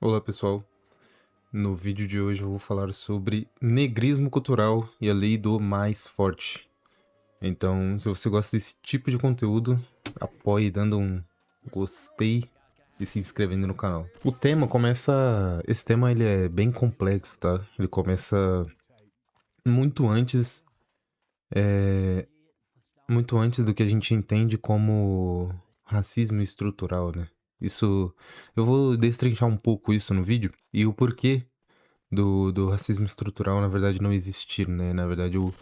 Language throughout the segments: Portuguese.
Olá pessoal, no vídeo de hoje eu vou falar sobre negrismo cultural e a lei do mais forte. Então, se você gosta desse tipo de conteúdo, apoie dando um gostei e se inscrevendo no canal. Esse tema ele é bem complexo, tá? Ele começa muito antes, muito antes do que a gente entende como racismo estrutural, né? Eu vou destrinchar um pouco isso no vídeo e o porquê do racismo estrutural, na verdade, não existir, né? Na verdade, o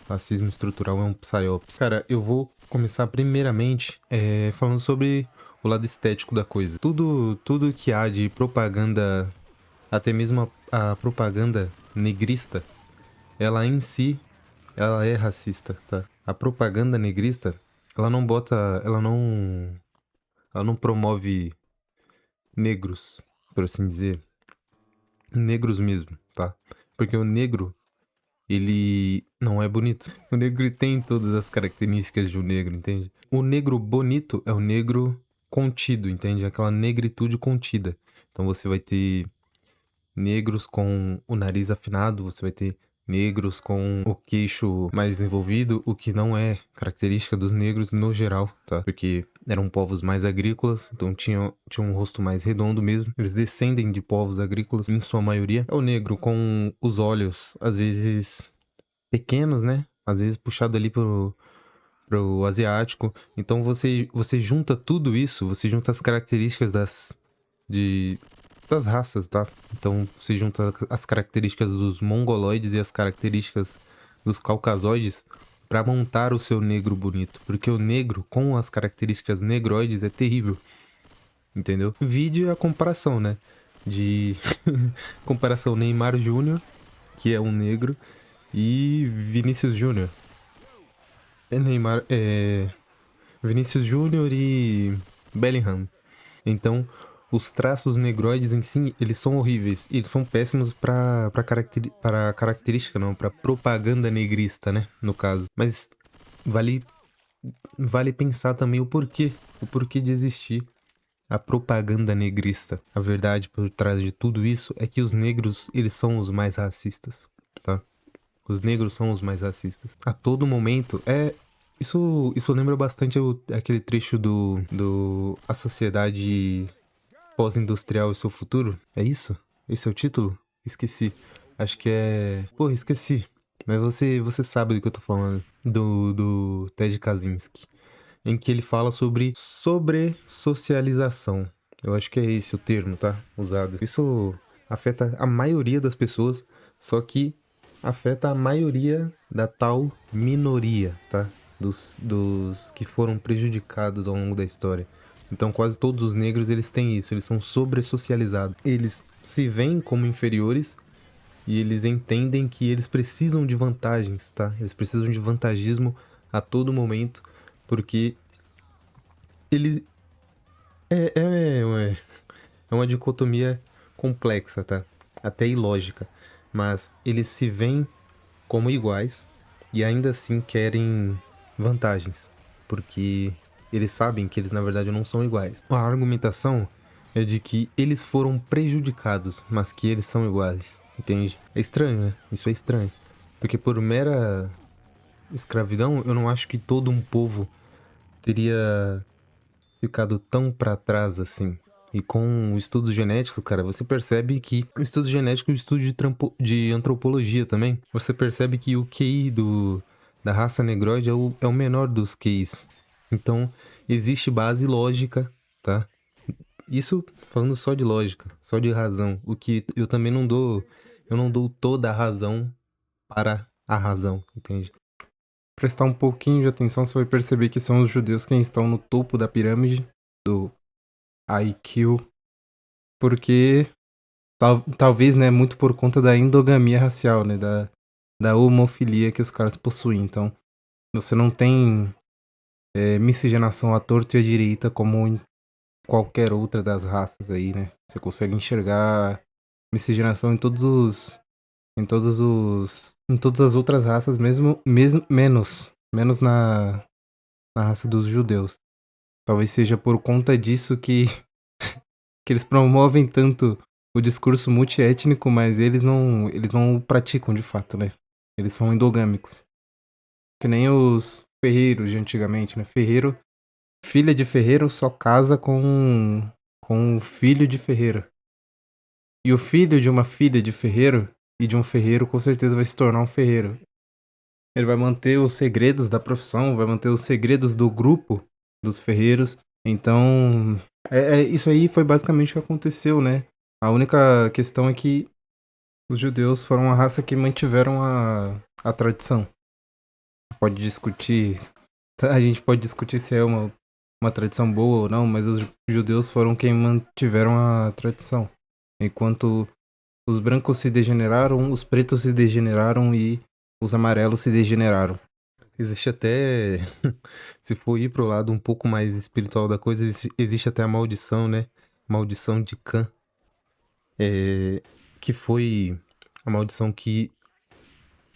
racismo estrutural é um psyops. Cara, eu vou começar primeiramente falando sobre o lado estético da coisa. Tudo que há de propaganda, até mesmo a propaganda negrista, ela em si, ela é racista, tá? A propaganda negrista, ela não bota, ela não promove negros, por assim dizer, negros mesmo, tá? Porque o negro ele não é bonito. O negro ele tem todas as características de um negro, entende? O negro bonito é o negro contido, entende? Aquela negritude contida. Então você vai ter negros com o nariz afinado, você vai ter negros com o queixo mais desenvolvido, o que não é característica dos negros no geral, tá? Porque eram povos mais agrícolas, então tinha um rosto mais redondo mesmo. Eles descendem de povos agrícolas, em sua maioria. É o negro com os olhos, às vezes pequenos, né? Às vezes puxado ali pro asiático. Então você junta tudo isso, você junta as características das raças, tá? Então você junta as características dos mongoloides e as características dos caucasoides pra montar o seu negro bonito. Porque o negro com as características negroides é terrível, entendeu? Vide a comparação, né? De comparação Neymar Júnior, que é um negro, e Vinícius Júnior. Vinícius Júnior e Bellingham. Então, os traços negroides em si, eles são horríveis. Eles são péssimos para característica, não, para propaganda negrista, né, no caso. Mas vale vale pensar também o porquê de existir a propaganda negrista. A verdade por trás de tudo isso é que os negros, eles são os mais racistas, tá? Os negros são os mais racistas. A todo momento isso lembra bastante aquele trecho do A Sociedade Pós-Industrial e Seu Futuro. É isso? Esse é o título? Esqueci. Acho que é. Pô, esqueci. Mas você sabe do que eu tô falando. Do Ted Kaczynski. Em que ele fala sobre socialização. Eu acho que é esse o termo, tá? Usado. Isso afeta a maioria das pessoas, só que afeta a maioria da tal minoria, tá? Dos que foram prejudicados ao longo da história. Então quase todos os negros eles têm isso, eles são sobre-socializados. Eles se veem como inferiores e eles entendem que eles precisam de vantagens, tá? Eles precisam de vantagismo a todo momento, porque eles é, é, é, é uma dicotomia complexa, tá? Até ilógica. Mas eles se veem como iguais e ainda assim querem vantagens. Porque eles sabem que eles na verdade não são iguais. A argumentação é de que eles foram prejudicados, mas que eles são iguais. Entende? É estranho, né? Isso é estranho. Porque por mera escravidão, eu não acho que todo um povo teria ficado tão pra trás assim. E com o estudo genético, cara, você percebe que o estudo genético e o estudo de antropologia também, você percebe que o QI da raça negroide é o menor dos QIs. Então, existe base lógica, tá? Isso falando só de lógica, só de razão. O que eu também eu não dou toda a razão para a razão, entende? Prestar um pouquinho de atenção, você vai perceber que são os judeus quem estão no topo da pirâmide do IQ, porque talvez, né, muito por conta da endogamia racial, né, da homofilia que os caras possuem. Então, você não tem miscigenação à torto e à direita como em qualquer outra das raças aí, né? Você consegue enxergar miscigenação em todas as outras raças, mesmo menos na raça dos judeus. Talvez seja por conta disso que eles promovem tanto o discurso multiétnico, mas eles não o praticam de fato, né? Eles são endogâmicos. Que nem os ferreiros de antigamente, né? Filha de ferreiro só casa com o filho de ferreiro. E o filho de uma filha de ferreiro e de um ferreiro com certeza vai se tornar um ferreiro. Ele vai manter os segredos da profissão, vai manter os segredos do grupo dos ferreiros. Então, isso aí foi basicamente o que aconteceu, né? A única questão é que os judeus foram a raça que mantiveram a tradição. Pode discutir, a gente pode discutir se é uma tradição boa ou não, mas os judeus foram quem mantiveram a tradição. Enquanto os brancos se degeneraram, os pretos se degeneraram e os amarelos se degeneraram. Existe até, se for ir pro lado um pouco mais espiritual da coisa, existe até a maldição, né? Maldição de Cã. Que foi a maldição que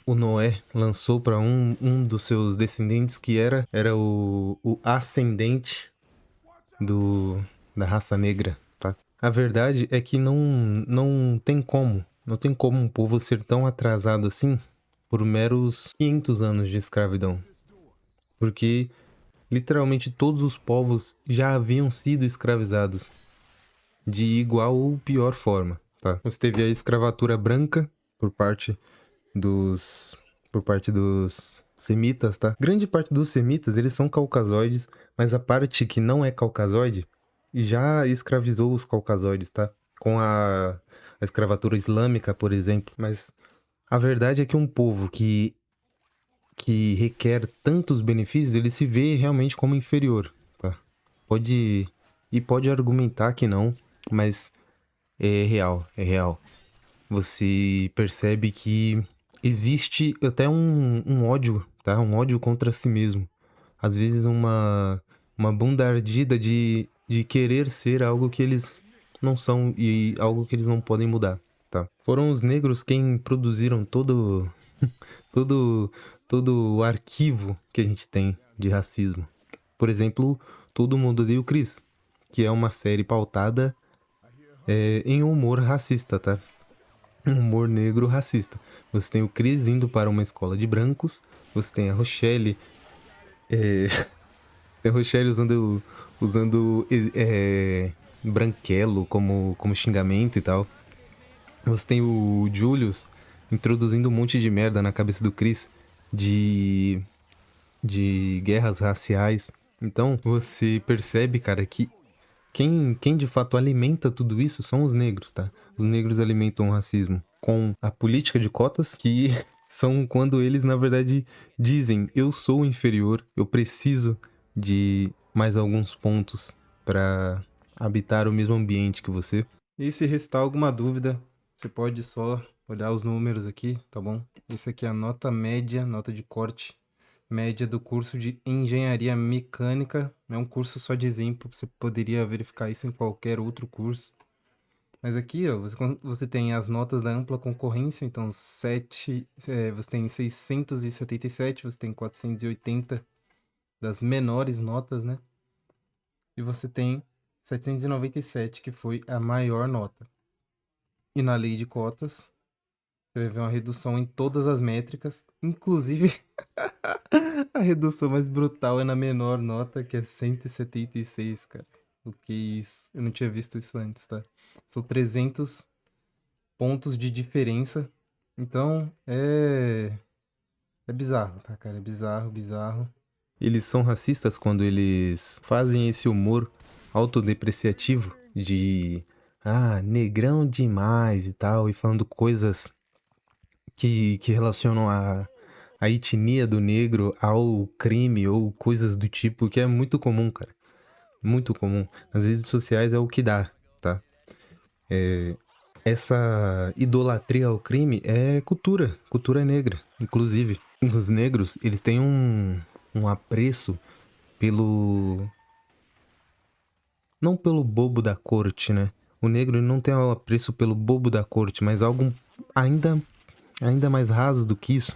o Noé lançou para um dos seus descendentes, que era o ascendente da raça negra, tá? A verdade é que não tem como. Não tem como um povo ser tão atrasado assim por meros 500 anos de escravidão. Porque literalmente todos os povos já haviam sido escravizados de igual ou pior forma, tá? Você teve a escravatura branca por parte dos semitas, tá? Grande parte dos semitas, eles são caucasoides, mas a parte que não é caucasoide já escravizou os caucasoides, tá? Com a escravatura islâmica, por exemplo. Mas a verdade é que um povo que requer tantos benefícios, ele se vê realmente como inferior, tá? Pode argumentar que não, mas é real, é real. Você percebe que existe até um ódio, tá? Um ódio contra si mesmo. Às vezes uma bunda ardida de querer ser algo que eles não são e algo que eles não podem mudar, tá? Foram os negros quem produziram todo, todo o arquivo que a gente tem de racismo. Por exemplo, Todo Mundo Odeia o Chris, que é uma série pautada em humor racista, tá? Um humor negro racista. Você tem o Chris indo para uma escola de brancos, você tem a Rochelle, tem a Rochelle usando branquelo como xingamento e tal. Você tem o Julius introduzindo um monte de merda na cabeça do Chris de, de guerras raciais. Então você percebe, cara, que quem de fato alimenta tudo isso são os negros, tá? Os negros alimentam o racismo com a política de cotas, que são quando eles, na verdade, dizem: eu sou inferior, eu preciso de mais alguns pontos para habitar o mesmo ambiente que você. E se restar alguma dúvida, você pode só olhar os números aqui, tá bom? Esse aqui é a nota média, nota de corte média do curso de Engenharia Mecânica. É um curso só de exemplo, você poderia verificar isso em qualquer outro curso. Mas aqui, ó, você tem as notas da ampla concorrência, então você tem 677, você tem 480 das menores notas, né? E você tem 797, que foi a maior nota. E na lei de cotas, você vai ver uma redução em todas as métricas, inclusive a redução mais brutal é na menor nota, que é 176, cara. O que é isso? Eu não tinha visto isso antes, tá? São 300 pontos de diferença. Então, é bizarro, tá, cara? É bizarro, bizarro. Eles são racistas quando eles fazem esse humor autodepreciativo de negrão demais e tal, e falando coisas que relacionam a etnia do negro ao crime ou coisas do tipo, que é muito comum, cara. Muito comum. Nas redes sociais é o que dá, tá? Essa idolatria ao crime é cultura negra. Inclusive, os negros, eles têm um apreço pelo... Não pelo bobo da corte, né? O negro ele não tem um apreço pelo bobo da corte, mas algo ainda mais raso do que isso.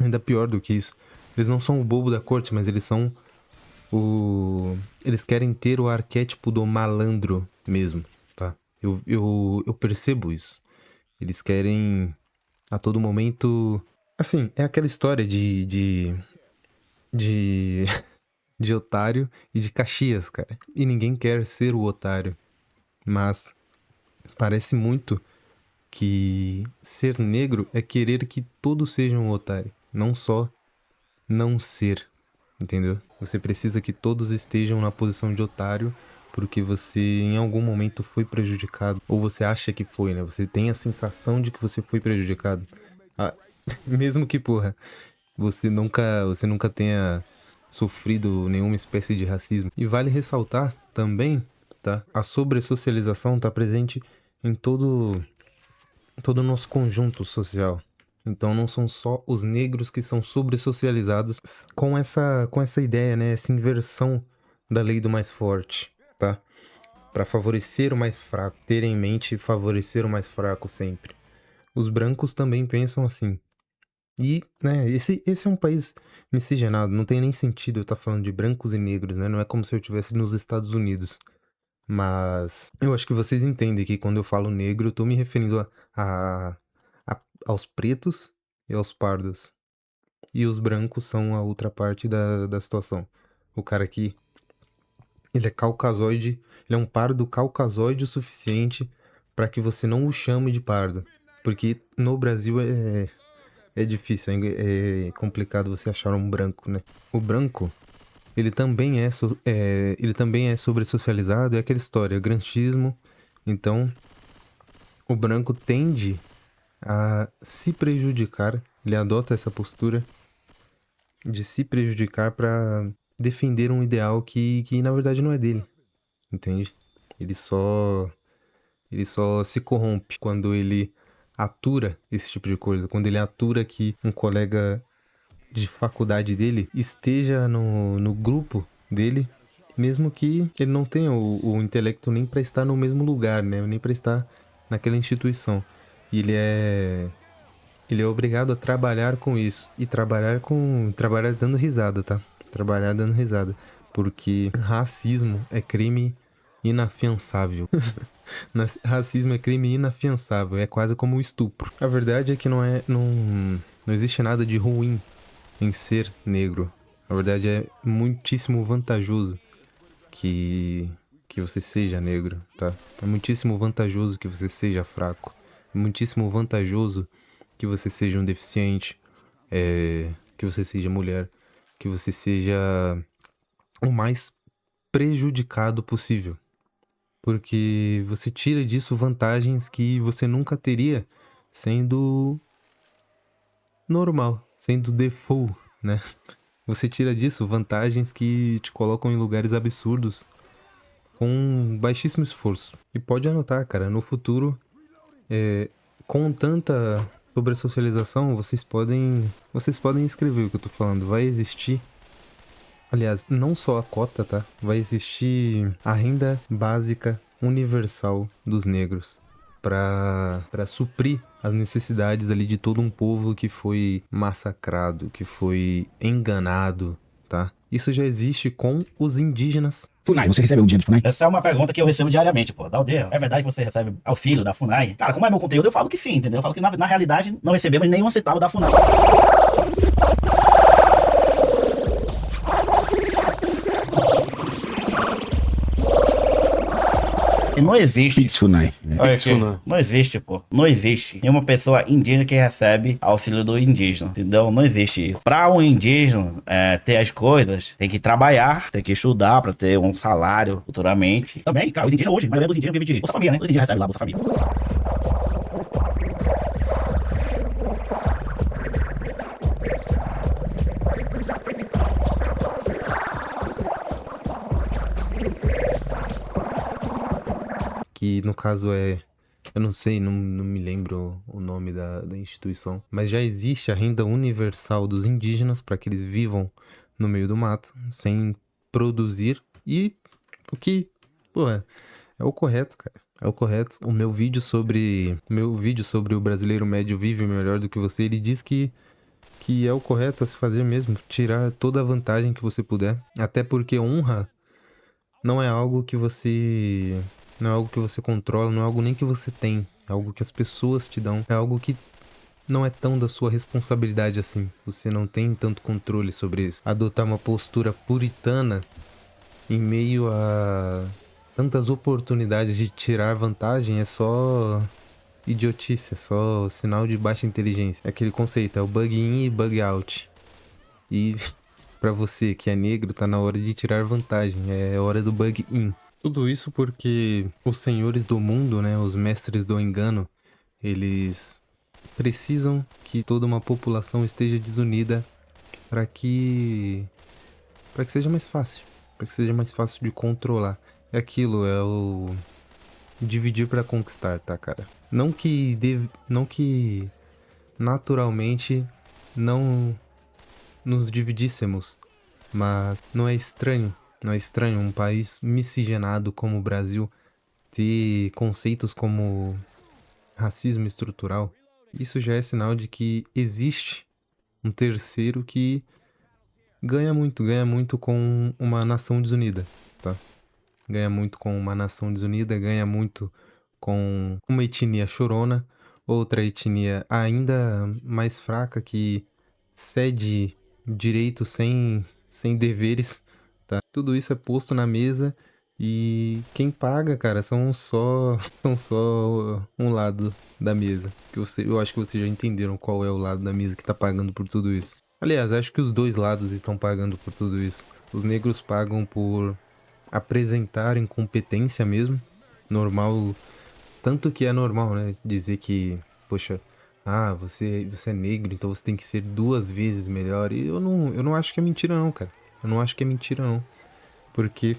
Ainda pior do que isso. Eles não são o bobo da corte, mas eles são eles querem ter o arquétipo do malandro mesmo, tá? Eu percebo isso. Eles querem a todo momento. Assim, é aquela história de, de otário e de Caxias, cara. E ninguém quer ser o otário. Mas parece muito que ser negro é querer que todos sejam um otário. Não só não ser, entendeu? Você precisa que todos estejam na posição de otário porque você em algum momento foi prejudicado. Ou você acha que foi, né? Você tem a sensação de que você foi prejudicado. Ah, mesmo que, porra, você nunca tenha sofrido nenhuma espécie de racismo. E vale ressaltar também, tá? A sobressocialização tá presente em todo o nosso conjunto social. Então não são só os negros que são sobressocializados com essa ideia, né? Essa inversão da lei do mais forte, tá? Para favorecer o mais fraco, ter em mente favorecer o mais fraco sempre. Os brancos também pensam assim. E, né, esse é um país miscigenado, não tem nem sentido eu estar falando de brancos e negros, né? Não é como se eu estivesse nos Estados Unidos. Mas eu acho que vocês entendem que quando eu falo negro, eu tô me referindo aos pretos e aos pardos. E os brancos são a outra parte da situação. O cara aqui, ele é caucasoide, ele é um pardo caucasoide o suficiente para que você não o chame de pardo. Porque no Brasil é difícil, é complicado você achar um branco, né? O branco, ele também é sobressocializado, é aquela história, granchismo. Então, o branco tende a se prejudicar, ele adota essa postura de se prejudicar para defender um ideal que na verdade não é dele, entende? Ele só ele só se corrompe quando ele atura esse tipo de coisa, quando ele atura que um colega de faculdade dele esteja no grupo dele, mesmo que ele não tenha o intelecto nem para estar no mesmo lugar, né? Nem para estar naquela instituição. E ele é obrigado a trabalhar com isso e trabalhar dando risada, tá? Trabalhar dando risada, porque racismo é crime inafiançável. Racismo é crime inafiançável, é quase como um estupro. A verdade é que não existe nada de ruim em ser negro. Na verdade, é muitíssimo vantajoso que, que você seja negro, tá? É muitíssimo vantajoso que você seja fraco. É muitíssimo vantajoso que você seja um deficiente, que você seja mulher, que você seja o mais prejudicado possível. Porque você tira disso vantagens que você nunca teria sendo normal, sendo default, né? Você tira disso vantagens que te colocam em lugares absurdos com baixíssimo esforço. E pode anotar, cara, no futuro, com tanta sobressocialização, vocês podem escrever o que eu tô falando. Vai existir, aliás, não só a cota, tá? Vai existir a renda básica universal dos negros para suprir as necessidades ali de todo um povo que foi massacrado, que foi enganado, tá? Isso já existe com os indígenas. FUNAI, você recebeu um dinheiro do FUNAI? Essa é uma pergunta que eu recebo diariamente, pô. Da aldeia. É verdade que você recebe auxílio da FUNAI? Cara, como é meu conteúdo, eu falo que sim, entendeu? Eu falo que na realidade não recebemos nenhum centavo da FUNAI. E não existe. Pix FUNAI. Olha aqui, não existe, pô. Não existe nenhuma pessoa indígena que recebe auxílio do indígena, entendeu? Não existe isso. Pra um indígena ter as coisas, tem que trabalhar, tem que estudar pra ter um salário futuramente. Também, cara, os indígenas hoje, a maioria dos indígenas vive de Bolsa Família, né? Os indígenas recebem lá Bolsa Família. Que no caso eu não sei, não me lembro o nome da instituição, mas já existe a renda universal dos indígenas para que eles vivam no meio do mato, sem produzir, e o que, pô, é o correto, cara. É o correto. O meu vídeo sobre o brasileiro médio vive melhor do que você, ele diz que é o correto a se fazer mesmo, tirar toda a vantagem que você puder, até porque honra não é algo que você Não é algo que você controla, não é algo nem que você tem. É algo que as pessoas te dão. É algo que não é tão da sua responsabilidade assim. Você não tem tanto controle sobre isso. Adotar uma postura puritana em meio a tantas oportunidades de tirar vantagem é só idiotice, é só sinal de baixa inteligência. É aquele conceito, é o bug in e bug out. E pra você que é negro, tá na hora de tirar vantagem, é hora do bug in. Tudo isso porque os senhores do mundo, né, os mestres do engano, eles precisam que toda uma população esteja desunida para que seja mais fácil, para que seja mais fácil de controlar. É aquilo, é o dividir para conquistar, tá, cara? Não que naturalmente não nos dividíssemos, mas não é estranho um país miscigenado como o Brasil ter conceitos como racismo estrutural. Isso já é sinal de que existe um terceiro que ganha muito com uma nação desunida, tá? Ganha muito com uma nação desunida, ganha muito com uma etnia chorona, outra etnia ainda mais fraca que cede direitos sem deveres, tá? Tudo isso é posto na mesa e quem paga, cara, são só um lado da mesa. Eu acho que vocês já entenderam qual é o lado da mesa que tá pagando por tudo isso. Aliás, acho que os dois lados estão pagando por tudo isso. Os negros pagam por apresentar incompetência mesmo. Normal, tanto que é normal, né? Dizer que, poxa, você é negro, então você tem que ser 2 vezes melhor. E eu não acho que é mentira não, cara. Eu não acho que é mentira não. Porque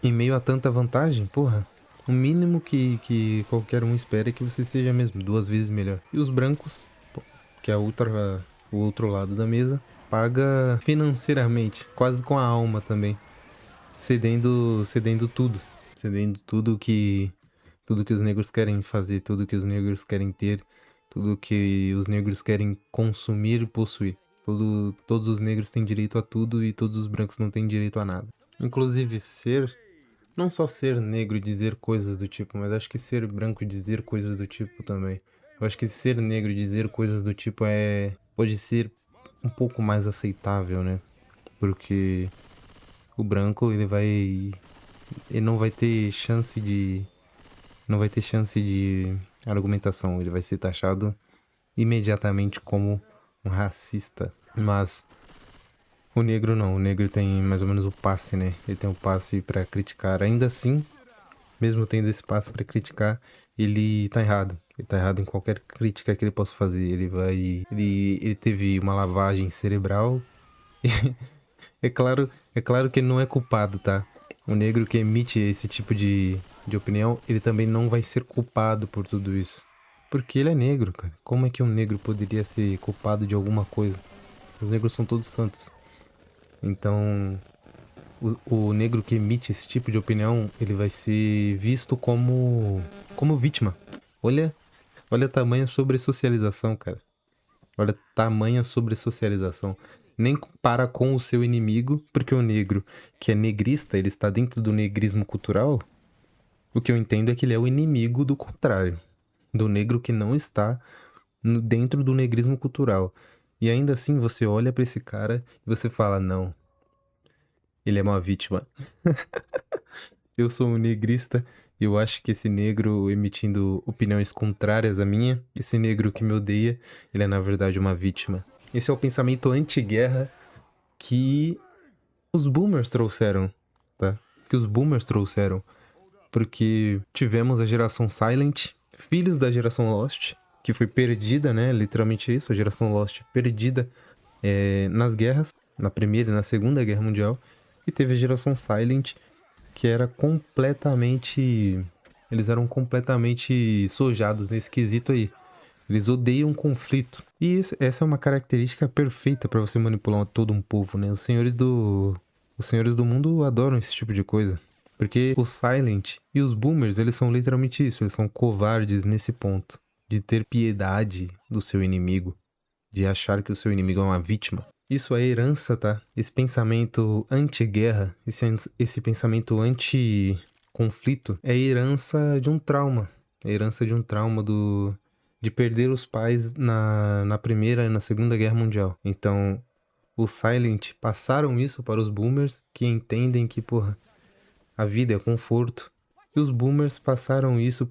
em meio a tanta vantagem, porra, o mínimo que qualquer um espera é que você seja mesmo 2 vezes melhor. E os brancos, pô, que é o outro lado da mesa, paga financeiramente, quase com a alma também, cedendo tudo, cedendo tudo que os negros querem fazer, tudo que os negros querem ter, tudo que os negros querem consumir e possuir. Todos os negros têm direito a tudo e todos os brancos não têm direito a nada. Inclusive não só ser negro e dizer coisas do tipo, mas acho que ser branco e dizer coisas do tipo também. Eu acho que ser negro e dizer coisas do tipo pode ser um pouco mais aceitável, né? Porque o branco, ele não vai ter chance de argumentação, ele vai ser taxado imediatamente como um racista. Mas o negro não, o negro tem mais ou menos o passe, né? Ele tem o passe pra criticar. Ainda assim, mesmo tendo esse passe pra criticar, ele tá errado. Ele tá errado em qualquer crítica que ele possa fazer. Ele teve uma lavagem cerebral. É claro que ele não é culpado, tá? O negro que emite esse tipo de opinião, ele também não vai ser culpado por tudo isso. Porque ele é negro, cara. Como é que um negro poderia ser culpado de alguma coisa? Os negros são todos santos. Então, o negro que emite esse tipo de opinião, ele vai ser visto como vítima. Olha a tamanha sobressocialização, cara. Olha a tamanha sobressocialização. Nem compara com o seu inimigo, porque o negro que é negrista, ele está dentro do negrismo cultural. O que eu entendo é que ele é o inimigo do contrário. Do negro que não está dentro do negrismo cultural. E ainda assim você olha pra esse cara e você fala, não, ele é uma vítima. Eu sou um negrista e eu acho que esse negro emitindo opiniões contrárias à minha, esse negro que me odeia, ele é na verdade uma vítima. Esse é o pensamento anti-guerra que os boomers trouxeram, tá? Que os boomers trouxeram. Porque tivemos a geração Silent, filhos da geração Lost, que foi perdida, né? Literalmente isso, a geração Lost perdida nas guerras, na Primeira e na Segunda Guerra Mundial. E teve a geração Silent, que era completamente... Eles eram completamente sojados nesse quesito aí. Eles odeiam conflito. E essa é uma característica perfeita para você manipular todo um povo, né? Os senhores do mundo adoram esse tipo de coisa. Porque os Silent e os Boomers, eles são literalmente isso. Eles são covardes nesse ponto. De ter piedade do seu inimigo. De achar que o seu inimigo é uma vítima. Isso é herança, tá? Esse pensamento anti-guerra, esse pensamento conflito é a herança de um trauma. A herança de um trauma de perder os pais na Primeira e na Segunda Guerra Mundial. Então, os Silent passaram isso para os Boomers, que entendem que, porra, a vida é conforto. E os Boomers passaram isso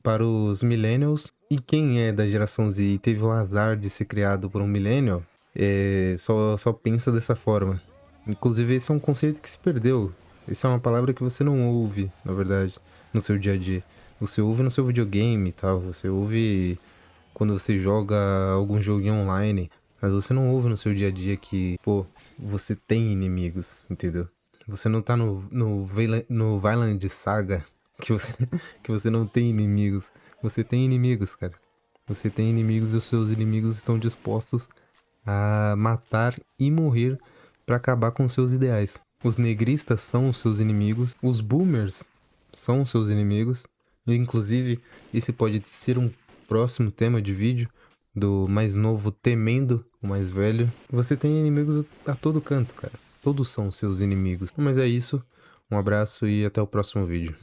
para os Millennials. E quem é da geração Z e teve o azar de ser criado por um Millennial, só pensa dessa forma. Inclusive, esse é um conceito que se perdeu. Essa é uma palavra que você não ouve, na verdade, no seu dia a dia. Você ouve no seu videogame e tal, você ouve quando você joga algum joguinho online, mas você não ouve no seu dia a dia que, pô, você tem inimigos, entendeu? Você não tá no Vinland Saga que você, que você não tem inimigos. Você tem inimigos, cara. Você tem inimigos e os seus inimigos estão dispostos a matar e morrer para acabar com seus ideais. Os negristas são os seus inimigos, os boomers são os seus inimigos. Inclusive, esse pode ser um próximo tema de vídeo do mais novo temendo o mais velho. Você tem inimigos a todo canto, cara. Todos são seus inimigos. Mas é isso. Um abraço e até o próximo vídeo.